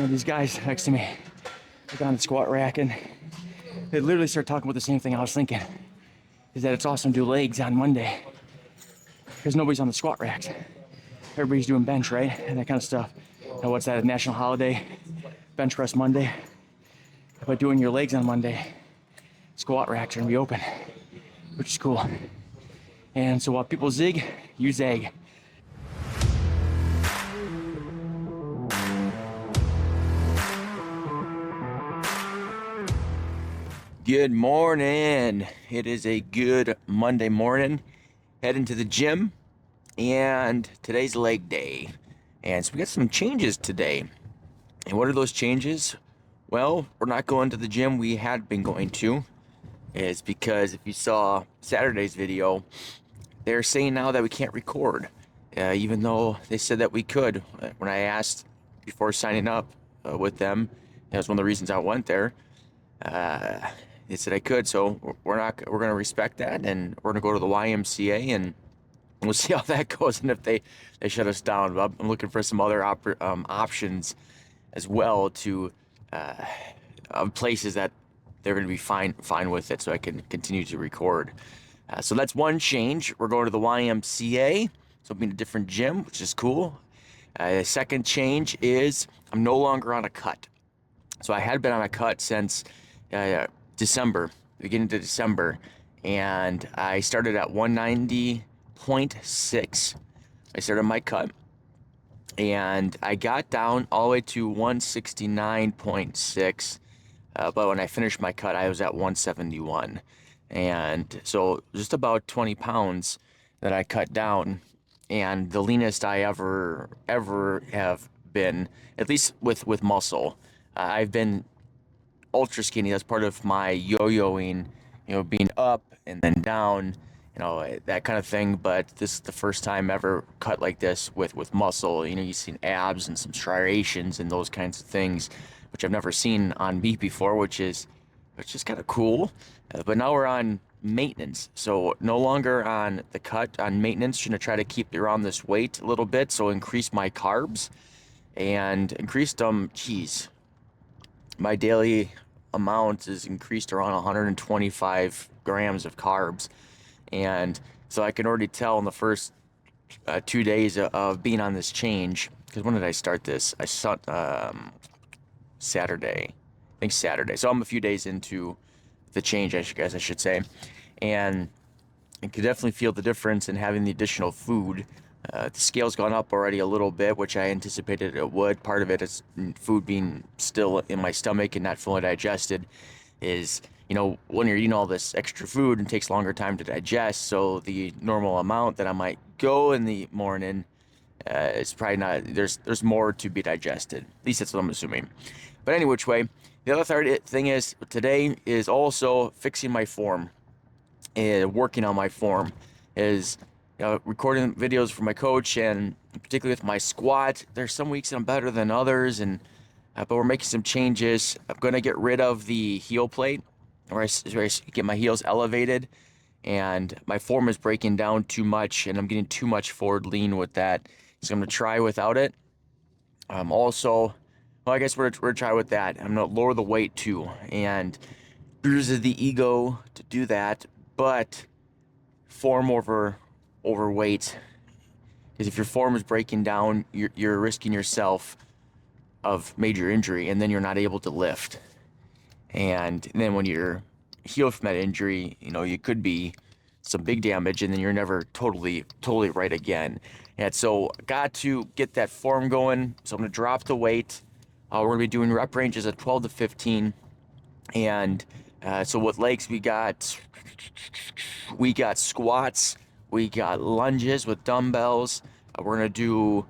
these guys next to me, like on the squat rack, and they literally started talking about the same thing I was thinking, is that it's awesome to do legs on Monday because nobody's on the squat racks. Everybody's doing bench, right? And that kind of stuff. Now, what's that, a national holiday? Bench press Monday. But doing your legs on Monday, squat racks are gonna be open, which is cool. And so while people zig, you zag. Good morning. It is a good Monday morning. Heading to the gym, and today's leg day. And so we got some changes today. And what are those changes? Well, we're not going to the gym we had been going to. It's because if you saw Saturday's video, they're saying now that we can't record, even though they said that we could. When I asked before signing up with them, that was one of the reasons I went there. They said I could, so we're going to respect that, and we're going to go to the YMCA, and we'll see how that goes, and if they shut us down. But I'm looking for some other options as well to places that they're going to be fine with it, so I can continue to record. So that's one change. We're going to the YMCA, so I'm in a different gym, which is cool. The second change is I'm no longer on a cut. So I had been on a cut since December, beginning to December, and I started at 190.6. I started my cut, and I got down all the way to 169.6, but when I finished my cut, I was at 171, and so just about 20 pounds that I cut down, and the leanest I ever have been, at least with muscle. I've been ultra skinny. That's part of my yo-yoing, being up and then down, that kind of thing. But this is the first time ever cut like this with muscle. You've seen abs and some striations and those kinds of things, which I've never seen on me before, which is kind of cool. But now we're on maintenance, so no longer on the cut, on maintenance. Gonna try to keep around this weight a little bit, so increase my carbs and increased my daily amount is increased around 125 grams of carbs, and so I can already tell in the first 2 days of being on this change, because when did I start this? I saw Saturday, I think Saturday, so I'm a few days into the change, I should say, and I could definitely feel the difference in having the additional food. The scale's gone up already a little bit, which I anticipated it would. Part of it is food being still in my stomach and not fully digested. Is, when you're eating all this extra food, it takes longer time to digest, so the normal amount that I might go in the morning is probably not, there's more to be digested. At least that's what I'm assuming. But any which way, the other thing is, today is also fixing my form and working on my form. Is recording videos for my coach, and particularly with my squat. There's some weeks that I'm better than others, and but we're making some changes. I'm going to get rid of the heel plate, where I get my heels elevated, and my form is breaking down too much, and I'm getting too much forward lean with that. So I'm going to try without it. Also, well, I guess we're going to try with that. I'm going to lower the weight too, and bruises the ego to do that, but form over weight, because if your form is breaking down, you're risking yourself of major injury, and then you're not able to lift. And then when you're healed from that injury, you could be some big damage, and then you're never totally right again. And so got to get that form going, so I'm going to drop the weight. We're going to be doing rep ranges at 12 to 15, and so with legs, we got squats, we got lunges with dumbbells. We're going to do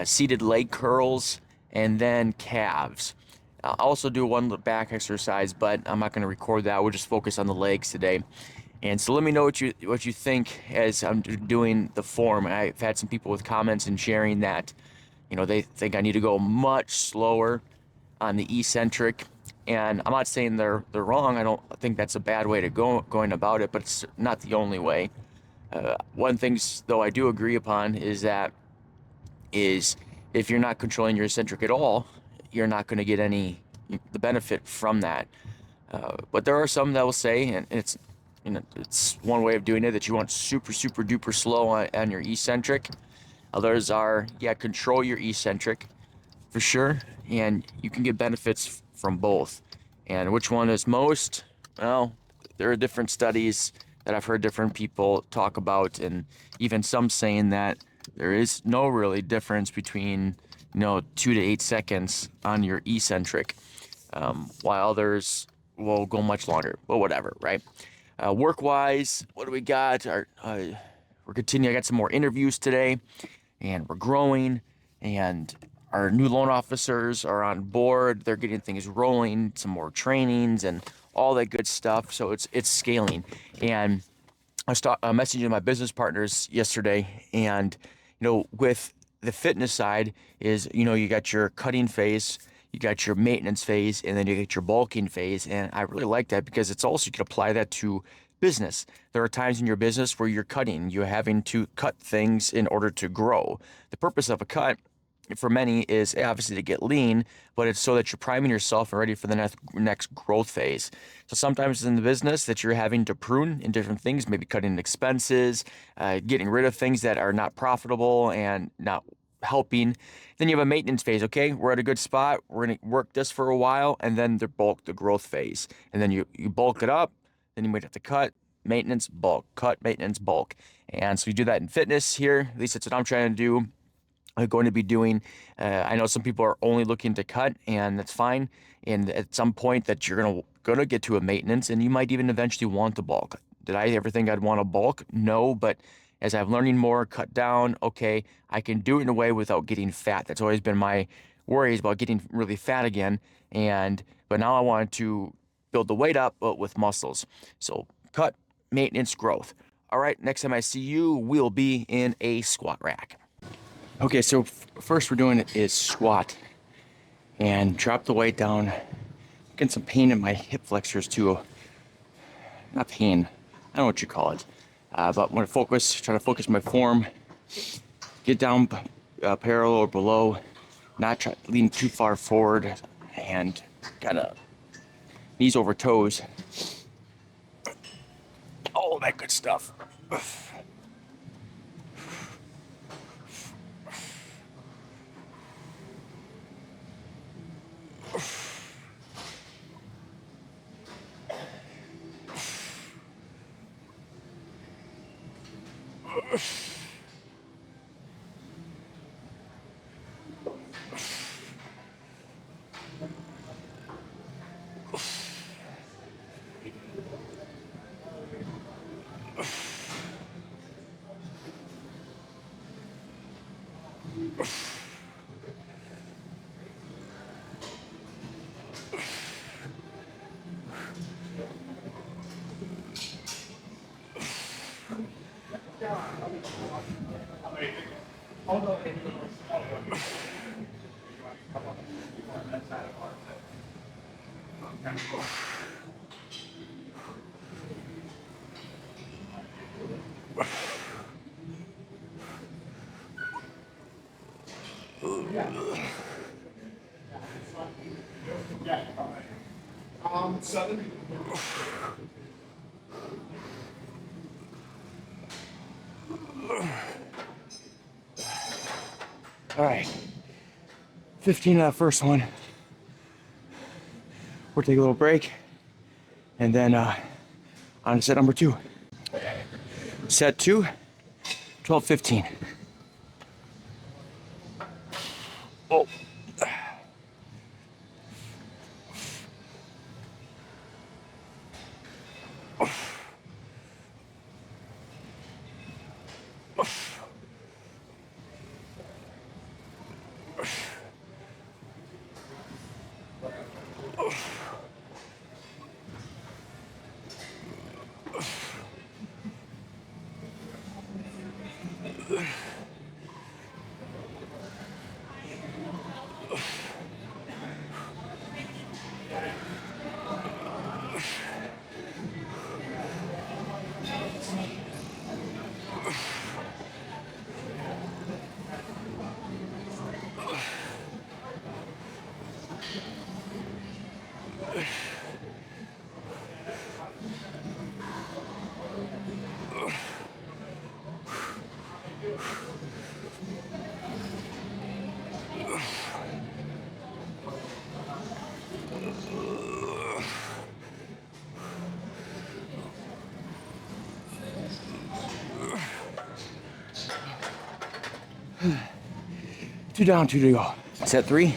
seated leg curls, and then calves. I'll also do one back exercise, but I'm not going to record that. We'll just focus on the legs today. And so let me know what you think as I'm doing the form. I've had some people with comments and sharing that, they think I need to go much slower on the eccentric. And I'm not saying they're wrong. I don't think that's a bad way to going about it, but it's not the only way. One thing, though, I do agree upon is if you're not controlling your eccentric at all, you're not going to get any the benefit from that. But there are some that will say, and it's one way of doing it, that you want super duper slow on your eccentric. Others are, yeah, control your eccentric for sure, and you can get benefits from both. And which one is most? Well, there are different studies that I've heard different people talk about, and even some saying that there is no really difference between 2 to 8 seconds on your eccentric, while others will go much longer. But whatever, right? Work-wise, what do we got? We're continuing. I got some more interviews today, and we're growing, and our new loan officers are on board. They're getting things rolling, some more trainings and all that good stuff. So it's scaling. And I was messaging my business partners yesterday, and with the fitness side is, you got your cutting phase, you got your maintenance phase, and then you get your bulking phase. And I really like that because it's also, you can apply that to business. There are times in your business where you're cutting, you're having to cut things in order to grow. The purpose of a cut for many is obviously to get lean, but it's so that you're priming yourself and ready for the next growth phase. So sometimes in the business that you're having to prune in different things, maybe cutting expenses, getting rid of things that are not profitable and not helping. Then you have a maintenance phase. Okay, we're at a good spot. We're going to work this for a while, and then the growth phase. And then you bulk it up, then you might have to cut, maintenance, bulk, cut, maintenance, bulk. And so you do that in fitness here. At least that's what I'm trying to do. I'm going to be doing. I know some people are only looking to cut, and that's fine. And at some point that you're gonna get to a maintenance, and you might even eventually want to bulk. Did I ever think I'd want to bulk? No, but as I'm learning more, cut down, okay, I can do it in a way without getting fat. That's always been my worries about getting really fat again. But now I want to build the weight up, but with muscles. So cut, maintenance, growth. All right, next time I see you, we'll be in a squat rack. Okay, so first we're doing is squat and drop the weight down. Getting some pain in my hip flexors too. Not pain, I don't know what you call it. But when I try to focus my form, get down parallel or below, not try to lean too far forward, and kind of knees over toes. All that good stuff. Seven. All right, 15 on that first one. We'll take a little break, and then on to set number 2. Set 2, 12, 15. Oh. Two down, two to go. Set three.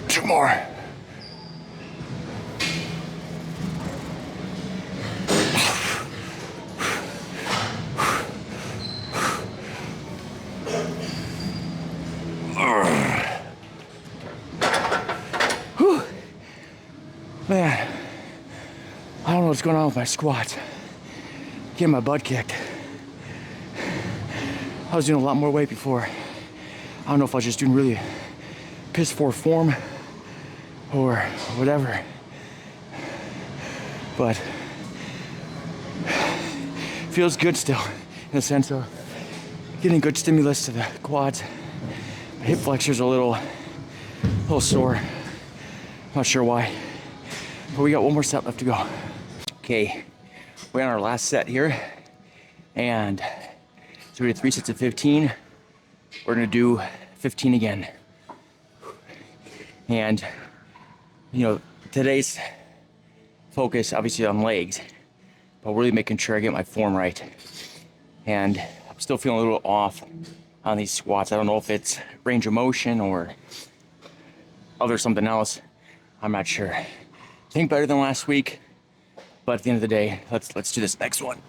Two more. Whew. Man, I don't know what's going on with my squats. Getting my butt kicked. I was doing a lot more weight before. I don't know if I was just doing really piss poor form or whatever, but feels good still in the sense of getting good stimulus to the quads. My hip flexors are a little sore. Not sure why, but we got one more set left to go. Okay, we're on our last set here, and so we did 3 sets of 15. We're gonna do 15 again. And you know, today's focus obviously on legs, but really making sure I get my form right. And I'm still feeling a little off on these squats. I don't know if it's range of motion or other something else. I'm not sure. I think better than last week, but at the end of the day, let's do this next one.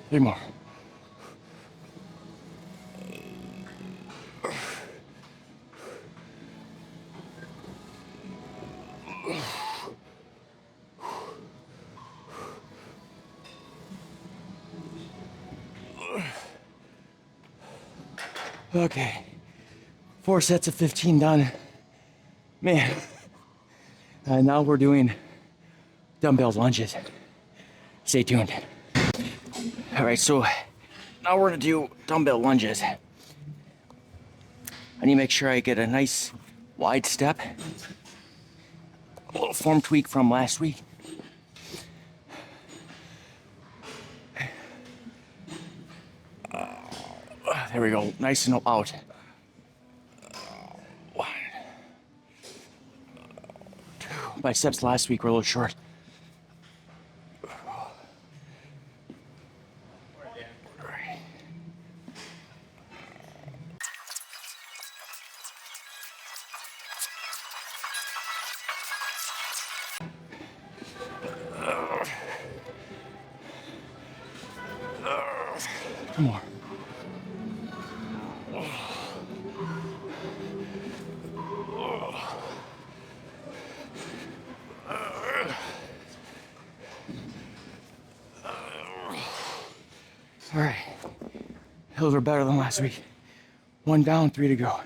Three more. Okay, 4 sets of 15 done. Man, now we're doing dumbbell lunges. Stay tuned. All right, so now we're gonna do dumbbell lunges. I need to make sure I get a nice wide step. A little form tweak from last week. There we go, nice and out. 1, 2. My steps last week were a little short. Two more. Those were better than last week. 1 down, 3 to go.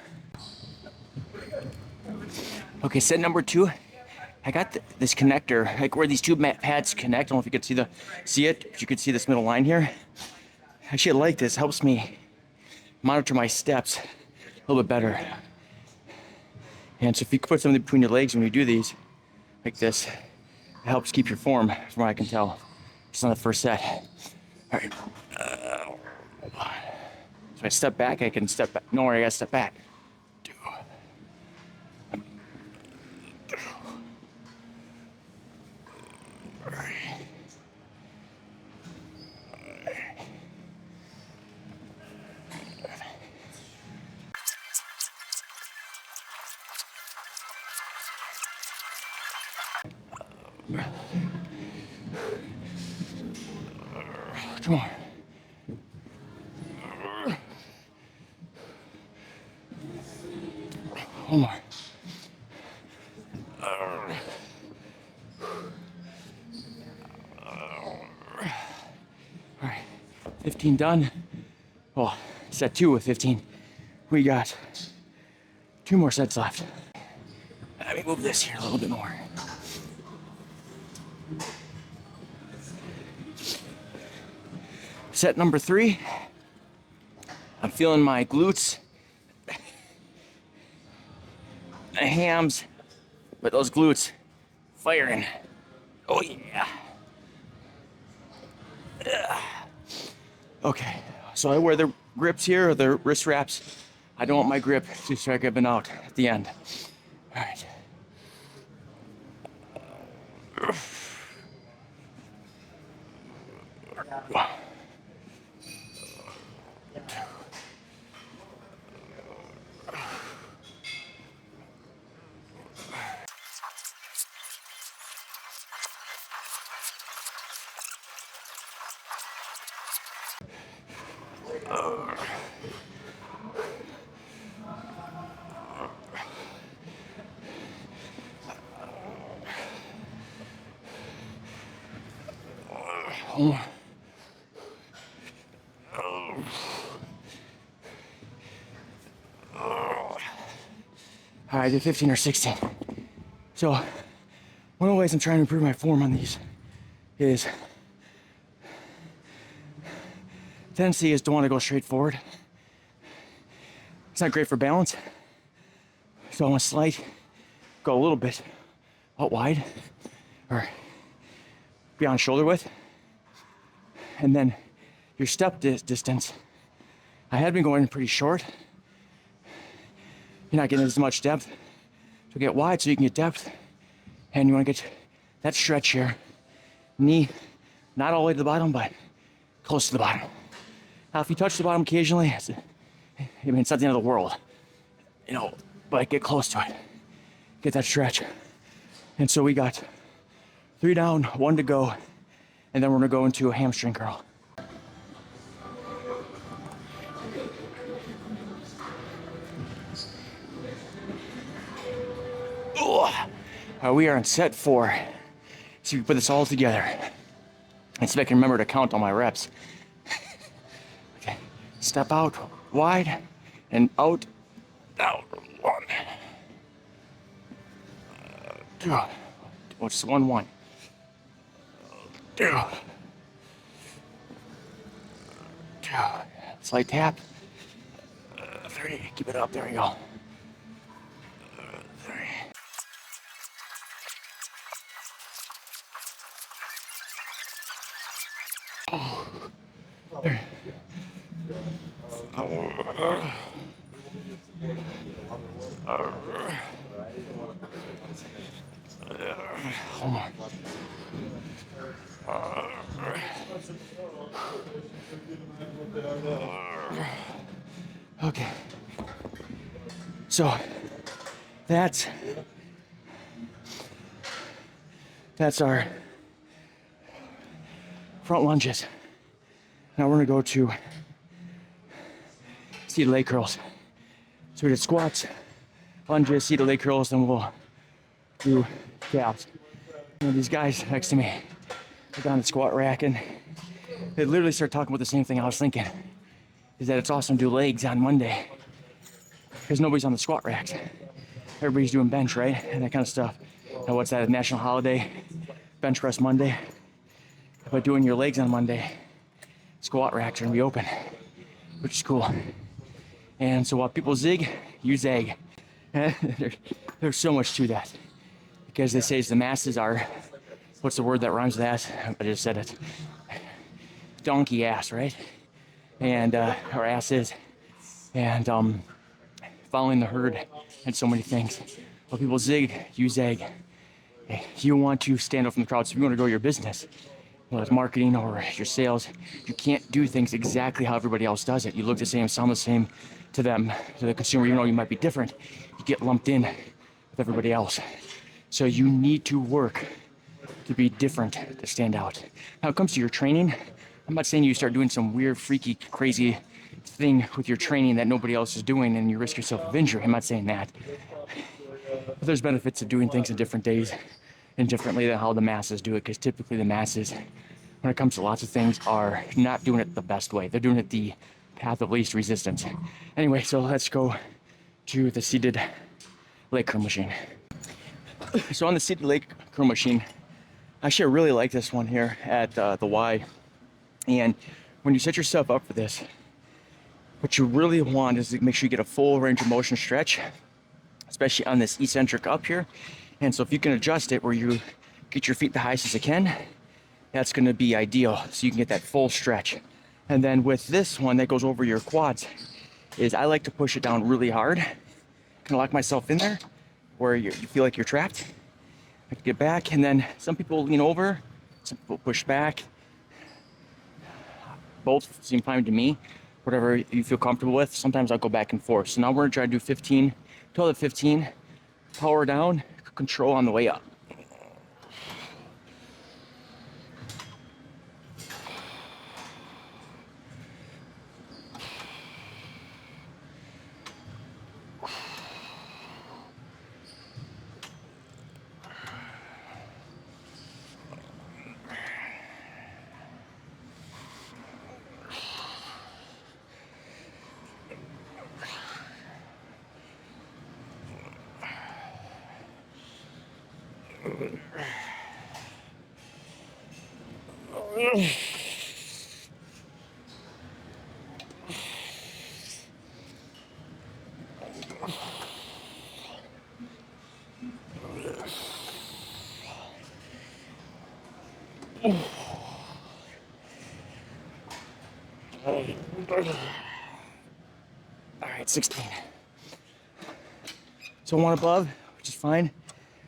Okay, set number 2. I got this connector, like where these two pads connect. I don't know if you could see it. If you could see this middle line here. Actually, I like this. Helps me monitor my steps a little bit better. And so if you put something between your legs when you do these, like this, it helps keep your form, from what I can tell. Just on the first set. All right. So I step back, I can step back. No, I gotta step back. 2. Come on. One more. All right, 15 done. Well, set 2 with 15. We got 2 more sets left. Let me move this here a little bit more. Set number 3. I'm feeling my glutes, my hams, but those glutes firing. Oh yeah. Okay, so I wear the grips here, or the wrist wraps. I don't want my grip to start giving out at the end. All right. All right, I did 15 or 16. So one of the ways I'm trying to improve my form on these is tendency is to want to go straight forward. It's not great for balance. So I want to slide, go a little bit out wide or beyond shoulder width. And then your step distance, I had been going pretty short. You're not getting as much depth. So get wide so you can get depth. And you want to get that stretch here. Knee, not all the way to the bottom, but close to the bottom. Now, if you touch the bottom occasionally, it's not the end of the world, but get close to it. Get that stretch. And so we got 3 down, 1 to go, and then we're gonna go into a hamstring curl. We are on set 4. See if we put this all together. Let's see if I can remember to count all my reps. Okay, step out wide and out, down. 1, 2, just 1, 1, 2, 2. Slight tap. 3. Keep it up. There we go. 3. There. Hold on. Okay. So that's our front lunges. Now we're gonna go to seated leg curls. So we did squats, lunges, seated leg curls, then we'll do calves. These guys next to me are on the squat rack and they literally start talking about the same thing I was thinking. is that it's awesome to do legs on Monday because nobody's on the squat racks. Everybody's doing bench, right? And that kind of stuff. And what's that, a national holiday? Bench press Monday. But doing your legs on Monday, squat racks are gonna be open, which is cool. And so while people zig, you zag. There's so much to that. Because they say the masses are, what's the word that rhymes with ass? I just said it. Donkey ass, right? And, or asses. And following the herd and so many things. While people zig, you zag. You want to stand out from the crowd. So if you want to grow your business, whether it's marketing or your sales, you can't do things exactly how everybody else does it. You look the same, sound the same to them, to the consumer, even though you might be different. You get lumped in with everybody else. So you need to work to be different, to stand out. Now, it comes to your training. I'm not saying you start doing some weird, freaky, crazy thing with your training that nobody else is doing and you risk yourself of injury. I'm not saying that. But there's benefits of doing things in different days and differently than how the masses do it, because typically the masses, when it comes to lots of things, are not doing it the best way. They're doing it the path of least resistance. Anyway, so let's go to the seated leg curl machine. So on the seated leg curl machine, actually I really like this one here at the Y. And when you set yourself up for this, what you really want is to make sure you get a full range of motion stretch, especially on this eccentric up here. And so if you can adjust it where you get your feet the highest as you can, that's gonna be ideal. So you can get that full stretch. And then with this one that goes over your quads, is I like to push it down really hard. Kind of lock myself in there where you feel like you're trapped. I can get back, and then some people lean over, some people push back. Both seem fine to me. Whatever you feel comfortable with. Sometimes I'll go back and forth. So now we're gonna try to do 15, 12 to 15. Power down, control on the way up. All right, 16. So one above, which is fine.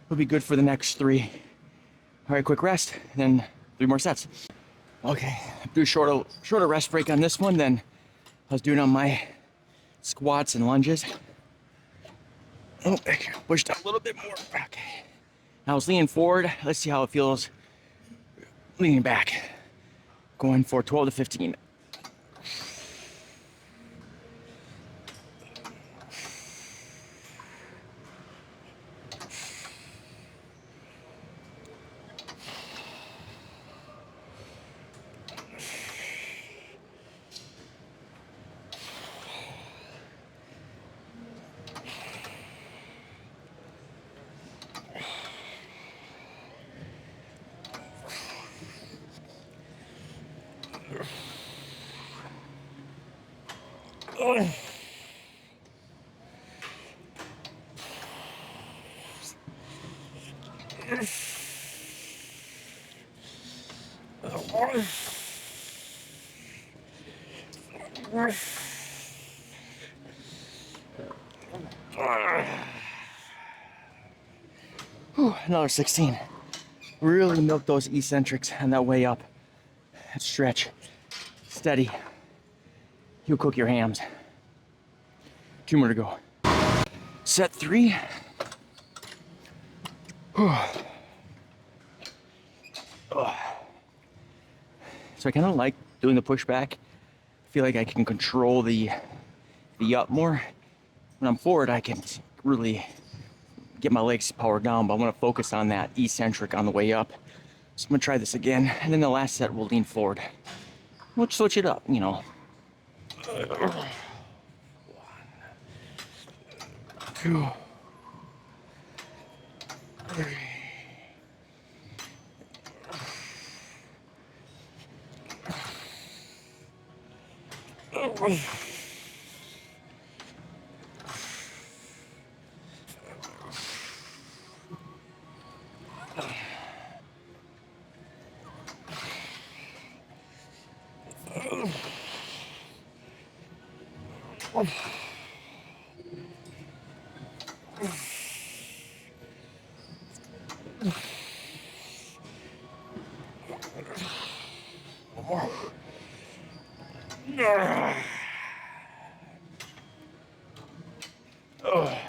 Will be good for the next 3. All right, quick rest, then 3 more sets. Okay, do a shorter rest break on this one than I was doing on my squats and lunges. Oh, pushed up a little bit more. Okay. Now I was leaning forward. Let's see how it feels leaning back. Going for 12 to 15. Whew, another 16. Really milk those eccentrics on that way up. Stretch. Steady. You'll cook your hams. 2 more to go. Set 3. So I kind of like doing the pushback. I feel like I can control the up more. When I'm forward, I can really get my legs powered down, but I want to focus on that eccentric on the way up. So I'm gonna try this again, and then the last set we'll lean forward. We'll switch it up, you know. Two. One more.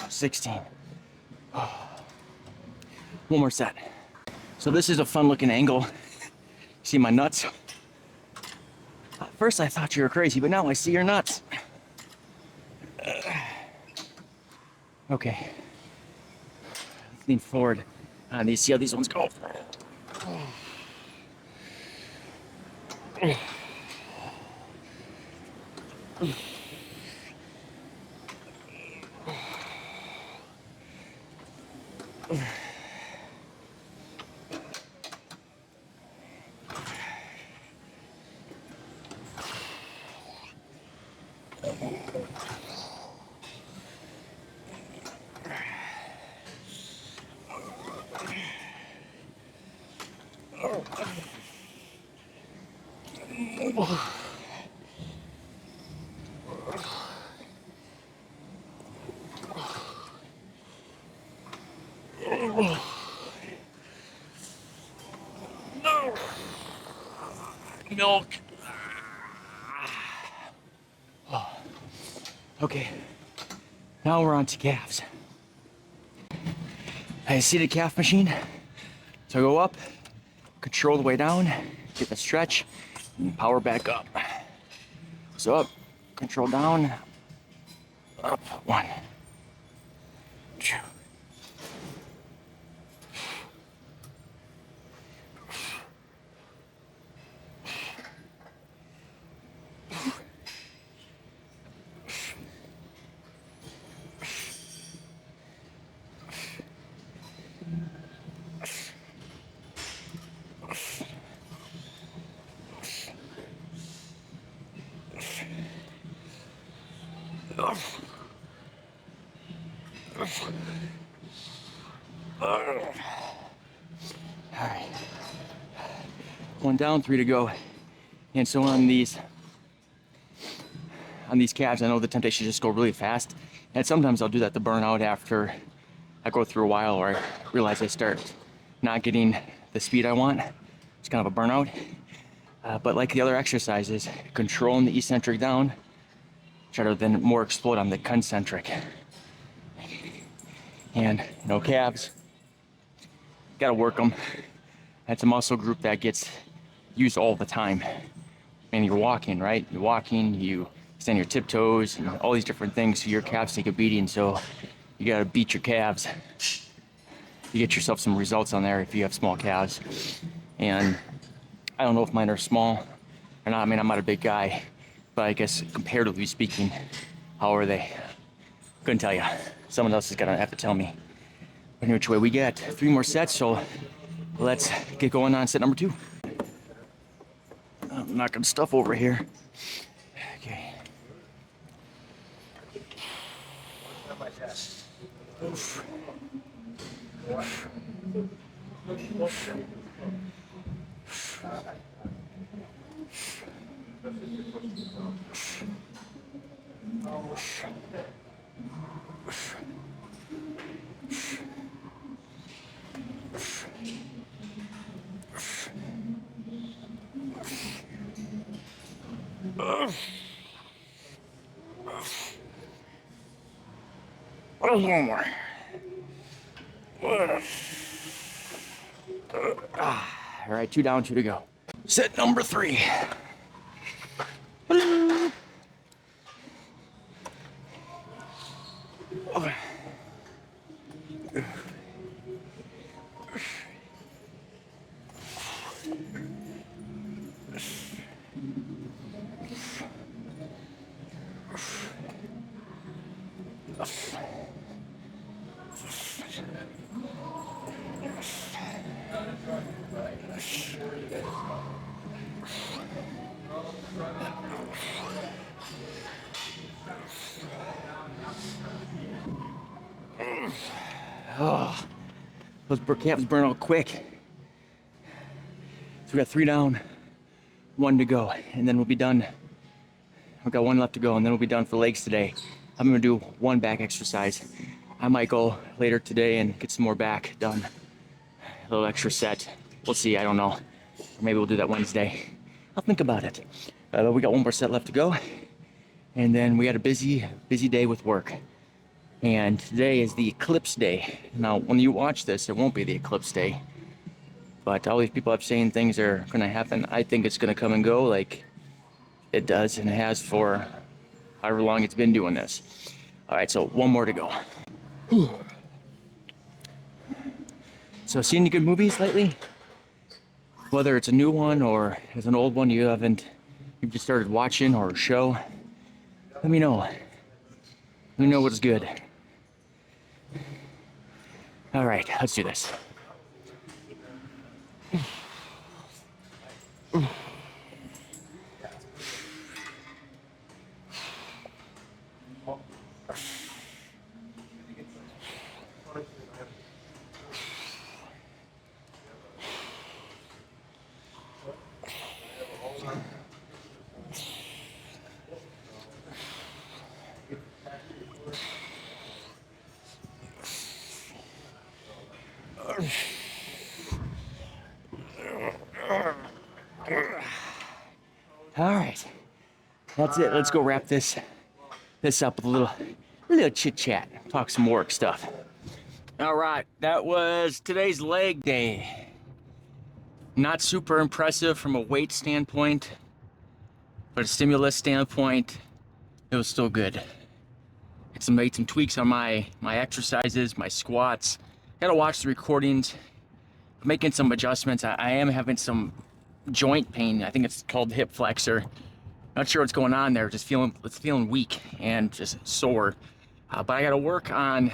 16. One more set. So this is a fun looking angle. See my nuts? At first I thought you were crazy, but now I see your nuts. Okay. Let's lean forward. And you see how these ones go. Milk. Okay, now we're on to calves. I see the calf machine. So I go up, control the way down, get the stretch, and power back up. So up, control down, up, 1, 2. All right. 1 down, 3 to go. And so on these calves, I know the temptation to just go really fast. And sometimes I'll do that to burn out after I go through a while, or I realize I start not getting the speed I want. It's kind of a burnout. But like the other exercises, controlling the eccentric down, try to then more explode on the concentric. And calves, gotta work them. That's a muscle group that gets used all the time. And you're walking, right? You're walking, you stand your tiptoes, and all these different things, so your calves take a beating. So you gotta beat your calves. You get yourself some results on there if you have small calves. And I don't know if mine are small or not. I mean, I'm not a big guy, but I guess comparatively speaking, how are they? Couldn't tell you. Someone else is gonna have to tell me. But which way we get 3 more sets, so let's get going on set number 2. I'm knocking stuff over here. Okay. Oof. One more. All right, 2 down, 2 to go. Set number 3. Oh, those calves burn out quick. So we got 3 down, 1 to go, and then we'll be done. We've got 1 left to go, and then we'll be done for legs today. I'm gonna do 1 back exercise. I might go later today and get some more back done. A little extra set. We'll see, I don't know. Or maybe we'll do that Wednesday. I'll think about it. But we got 1 more set left to go. And then we had a busy day with work. And today is the eclipse day. Now, when you watch this, it won't be the eclipse day. But all these people have saying things are gonna happen. I think it's gonna come and go like it does and has for however long it's been doing this. All right, so 1 more to go. Whew. So, seen any good movies lately? Whether it's a new one or it's an old one you've just started watching, or a show, let me know. Let me know what's good. All right, let's do this. All right, that's it. Let's go wrap this up with a little chit chat, talk some work stuff. All right, that was today's leg day. Not super impressive from a weight standpoint, but a stimulus standpoint, it was still good. Made some tweaks on my exercises, my squats. Gotta watch the recordings, making some adjustments. I am having some joint pain. I think it's called hip flexor. Not sure what's going on there. It's feeling weak and just sore. But I got to work on,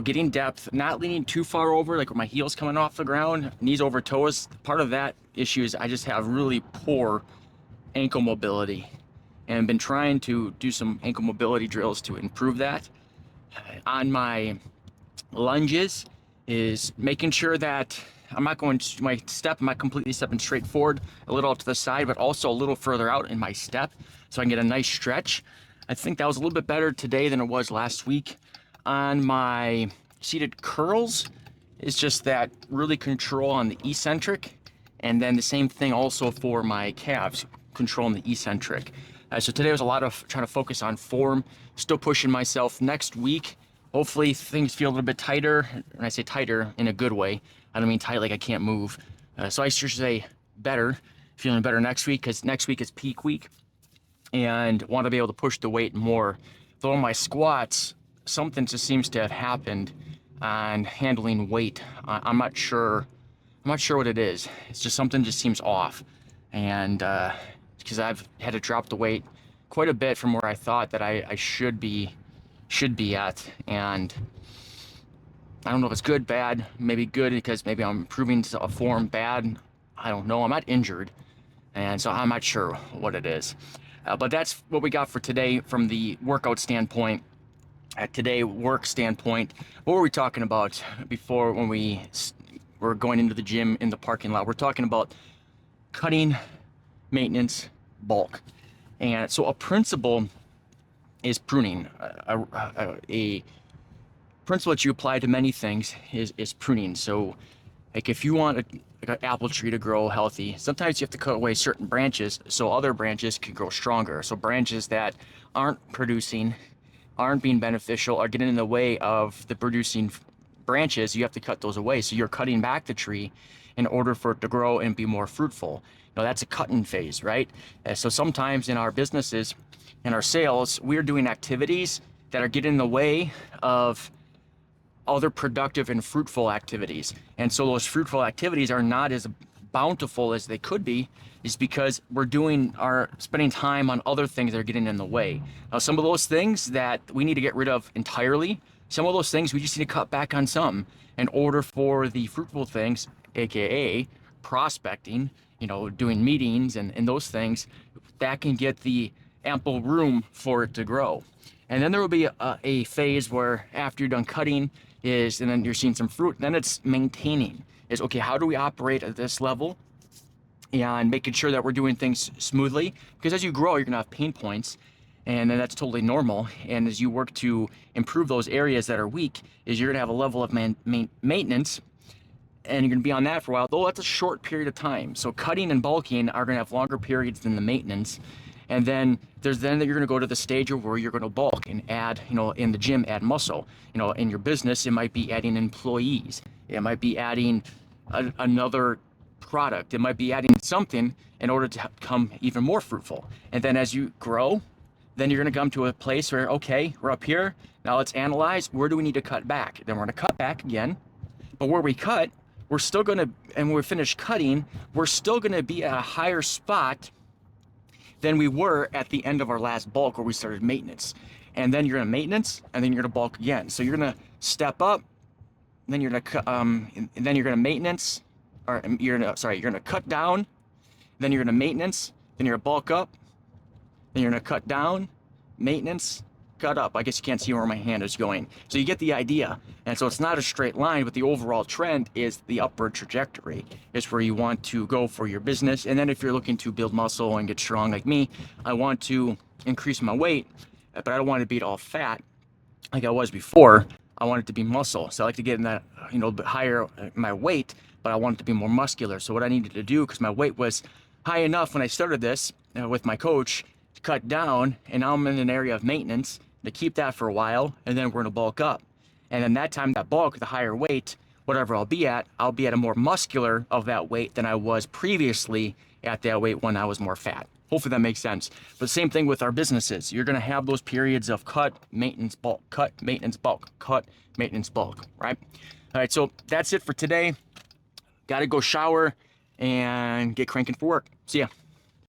getting depth, not leaning too far over, like with my heels coming off the ground, knees over toes. Part of that issue is I just have really poor ankle mobility, and I've been trying to do some ankle mobility drills to improve that. On my lunges is making sure that I'm not completely stepping straight forward, a little out to the side, but also a little further out in my step so I can get a nice stretch. I think that was a little bit better today than it was last week. On my seated curls is just that really control on the eccentric, and then the same thing also for my calves, controlling the eccentric. So today was a lot of trying to focus on form, still pushing myself. Next week, hopefully things feel a little bit tighter, and I say tighter in a good way. I don't mean tight like I can't move. So I should say better, feeling better next week, because next week is peak week and want to be able to push the weight more. Though on my squats, something just seems to have happened on handling weight. I'm not sure what it is. It's just something just seems off. And because I've had to drop the weight quite a bit from where I thought that I should be at. And I don't know if it's good, bad, maybe good because maybe I'm improving to a form, bad. I don't know. I'm not injured, and so I'm not sure what it is. But that's what we got for today from the workout standpoint. Work standpoint, what were we talking about before when we were going into the gym in the parking lot? We're talking about cutting, maintenance, bulk. And so a principle is pruning. A principle that you apply to many things is pruning. So like if you want an apple tree to grow healthy, sometimes you have to cut away certain branches so other branches can grow stronger. So branches that aren't being beneficial, are getting in the way of the producing branches, you have to cut those away. So you're cutting back the tree in order for it to grow and be more fruitful. That's a cutting phase, right? So sometimes in our businesses, in our sales, we're doing activities that are getting in the way of other productive and fruitful activities. And so those fruitful activities are not as bountiful as they could be is because we're spending time on other things that are getting in the way. Now, some of those things that we need to get rid of entirely, some of those things we just need to cut back on some in order for the fruitful things, aka prospecting, doing meetings and those things, that can get the ample room for it to grow. And then there will be a phase where after you're done cutting and then you're seeing some fruit, then it's maintaining. Is okay, how do we operate at this level and making sure that we're doing things smoothly? Because as you grow, you're gonna have pain points, and then that's totally normal. And as you work to improve those areas that are weak, you're gonna have a level of maintenance, and you're gonna be on that for a while, though that's a short period of time. So cutting and bulking are gonna have longer periods than the maintenance. And then then you're gonna go to the stage where you're gonna bulk and add, in the gym, add muscle. In your business, it might be adding employees. It might be adding another product. It might be adding something in order to become even more fruitful. And then as you grow, then you're gonna come to a place where, okay, we're up here, now let's analyze, where do we need to cut back? Then we're gonna cut back again, but where we cut, we're still gonna, and when we finish cutting, we're still gonna be at a higher spot than we were at the end of our last bulk where we started maintenance. And then you're gonna maintenance, and then you're gonna bulk again. So you're gonna step up, then you're gonna and then you're gonna maintenance, or you're gonna cut down, then you're gonna maintenance, then you're gonna bulk up, then you're gonna cut down, maintenance, cut up. I guess you can't see where my hand is going. So you get the idea. And so it's not a straight line, but the overall trend is the upward trajectory. It's where you want to go for your business. And then if you're looking to build muscle and get strong like me, I want to increase my weight, but I don't want to be all fat like I was before. I want it to be muscle. So I like to get in that, a bit higher my weight, but I want it to be more muscular. So what I needed to do, because my weight was high enough when I started this with my coach, to cut down, and now I'm in an area of maintenance, to keep that for a while, and then we're gonna bulk up. And then that time, that bulk, the higher weight, whatever I'll be at a more muscular of that weight than I was previously at that weight when I was more fat. Hopefully that makes sense. But same thing with our businesses. You're gonna have those periods of cut, maintenance, bulk, cut, maintenance, bulk, cut, maintenance, bulk, right? All right, so that's it for today. Gotta go shower and get cranking for work. See ya.